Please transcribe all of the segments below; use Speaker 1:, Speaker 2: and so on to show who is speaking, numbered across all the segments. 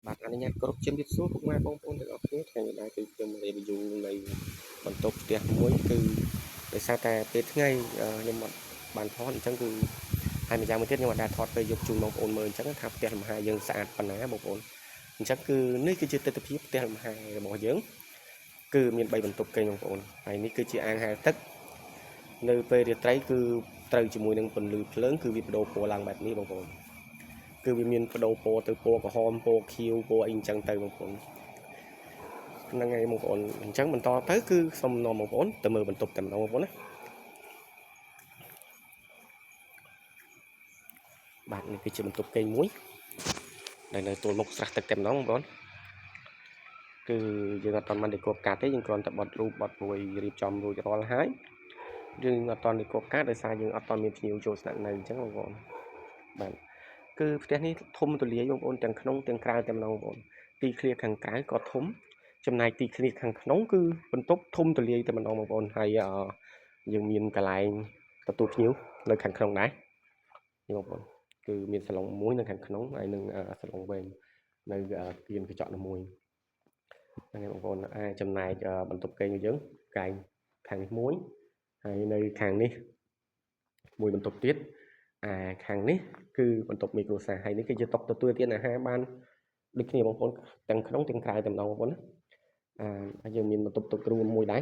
Speaker 1: បាទអនុញ្ញាតគ្រប់ជំរាបសួរពុកម៉ែបងប្អូនទាំងអស់គ្នាថ្ងៃនេះដែរគឺខ្ញុំ review នៅបន្ទប់ផ្ទះមួយគឺដោយសារតែពេលថ្ងៃខ្ញុំអត់បានថតអញ្ចឹងគឺហើយម្យ៉ាងមួយទៀតខ្ញុំអត់ដែលថតទៅយកជូនបងប្អូនមើលអញ្ចឹងថាផ្ទះលំហែយើងស្អាតប៉ុណ្ណាបងប្អូនអញ្ចឹងគឺនេះគឺជាទិដ្ឋភាពផ្ទះលំហែរបស់យើងគឺមាន3បន្ទប់គេបងប្អូនហើយនេះគឺជាអាងហែលទឹកនៅពេលរាត្រីគឺត្រូវជាមួយនឹងពន្លឺភ្លើងគឺវាបដូរពណ៌ឡើងបែបនេះបងប្អូនគឺវាមានបដូរពណ៌ទៅពណ៌ក្រហមពណ៌ខៀវពណ៌អីអញ្ចឹងទៅបងប្អូនហ្នឹងហើយបងប្អូនអញ្ចឹងបន្តទៅគឺសូមនាំបងប្អូនទៅមើលបន្ទប់តែម្ដងបងប្អូនណាបាទនេះគឺជាបន្ទប់គេងមួយដែលនៅទល់មុខស្រះទឹកតែម្ដងបងប្អូនគឺយើងអត់ទាន់បានដេកកាត់ទេយើងគ្រាន់តែបត់រូបបត់ព្រួយរៀបចំរួចរាល់ហើយយើងអត់ទាន់ដេកកាត់ដោយសារយើងអត់ទាន់មានភ្ញៀវចូលស្នាក់នៅអញ្ចឹងបងប្អូនបាទគឺផ្ទះនេះធំទូលាយបងប្អូនទាំងក្នុងទាំងក្រៅតែម្ដងបងប្អូនទីធ្លាខាងក្រៅក៏ធំចំណែកទីធ្លាខាងក្នុងគឺបន្ទប់ធំទូលាយតែម្ដងបងប្អូនហើយយើងមានកន្លែងទទួលភ្ញៀវនៅខាងក្នុងដែរនេះបងប្អូនគឺមានសាឡុងមួយនៅខាងក្នុងហើយនឹងសាឡុងវែងនៅគៀនកញ្ចក់នោះមួយហ្នឹងហើយបងប្អូនចំណែកបន្ទប់គេងរបស់យើងកែងខាងនេះមួយហើយនៅខាងនេះមួយបន្ទប់ទៀតខាងនេះគឺបន្ទប់មេគ្រួសារហើយនេះគឺជាតុទទួលទានអាហារបានដូចគ្នាបងប្អូនទាំងក្នុងទាំងក្រៅតែម្ដងបងប្អូនណាហើយយើងមានបន្ទប់ទឹករួមមួយដែរ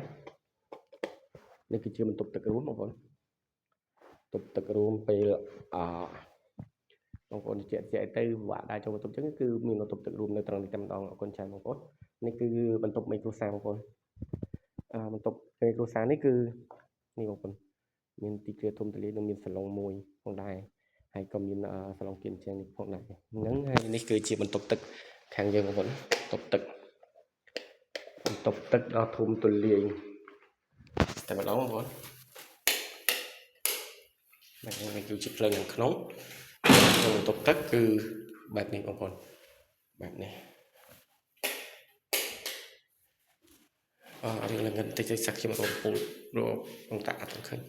Speaker 1: នេះគឺជាបន្ទប់ទឹករួមបងប្អូនបន្ទប់ទឹករួមពេលបងប្អូនជាក់ទៅពិបាកដែរចូលបន្ទប់អញ្ចឹងគឺមានបន្ទប់ទឹករួមនៅត្រង់នេះតែម្ដងអរគុណច្រើនបងប្អូននេះគឺបន្ទប់មេគ្រួសារបងប្អូនបន្ទប់មេគ្រួសារនេះគឺនេះបងប្អូនមានទីធ្លាធំទូលាយនិងមានសាឡុងមួយផងដែរហើយក៏មានសាឡុងគៀនជាងនេះផងដែរហ្នឹងហើយនេះគឺជាបន្ទប់ទឹកខាងយើងបងប្អូនបន្ទប់ទឹកដ៏ធំទូលាយតែម្ដងបងប្អូននេះគឺជាភ្លើងខាងក្នុងបន្ទប់ទឹកគឺបែបនេះបងប្អូនបែបនេះរឿងឡើងបន្តិចទៅសាក់ខ្ញុំរកពូរកបងតាអត់ឃើញ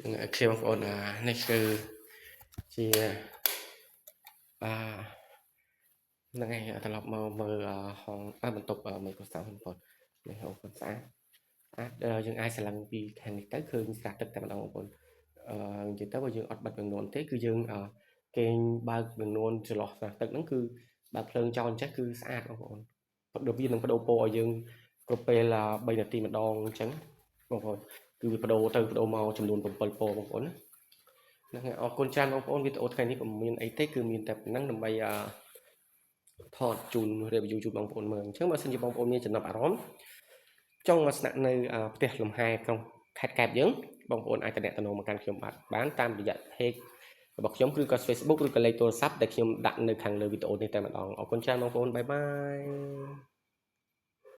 Speaker 1: នឹងខ្ញុំបងប្អូននេះគឺជាហ្នឹងហើយត្រឡប់មកមើលห้องបន្ទប់មេគ្រួសារបងប្អូននេះអូនស្អាតយើងអាចស្រឡឹងពីខាងនេះទៅឃើញស្រះទឹកតែម្ដងបងប្អូននិយាយទៅបើយើងអត់បិទបង្នួនទេគឺយើងគេងបើកបង្នួនចន្លោះស្រះទឹកហ្នឹងគឺបើភ្លើងចោលអញ្ចឹងគឺស្អាតបងប្អូនដូចវានឹងបដូរពណ៌ឲ្យយើងគ្រប់ពេល3នាទីម្ដងអញ្ចឹងបងប្អូនគឺវាបដូរទៅបដូរមកចំនួន7ពណ៌បងប្អូនណាហ្នឹងហើយអរគុណច្រើនបងប្អូនវីដេអូថ្ងៃនេះក៏មានអីទេគឺមានតែប៉ុណ្ណឹងដើម្បីថតជូន review ជូនបងប្អូនមើលអញ្ចឹងបើសិនជាបងប្អូនមានចំណាប់អារម្មណ៍ចង់មកស្នាក់នៅផ្ទះលំហែក្នុងខេត្តកែបយើងបងប្អូនអាចទំនាក់ទំនងមកកាន់ខ្ញុំបានតាមរយៈ page របស់ខ្ញុំឬក៏ Facebook ឬក៏លេខទូរស័ព្ទដែលខ្ញុំដាក់នៅខាងលើវីដេអូនេះតែម្ដងអរគុណច្រើនបងប្អូនបាយបាយ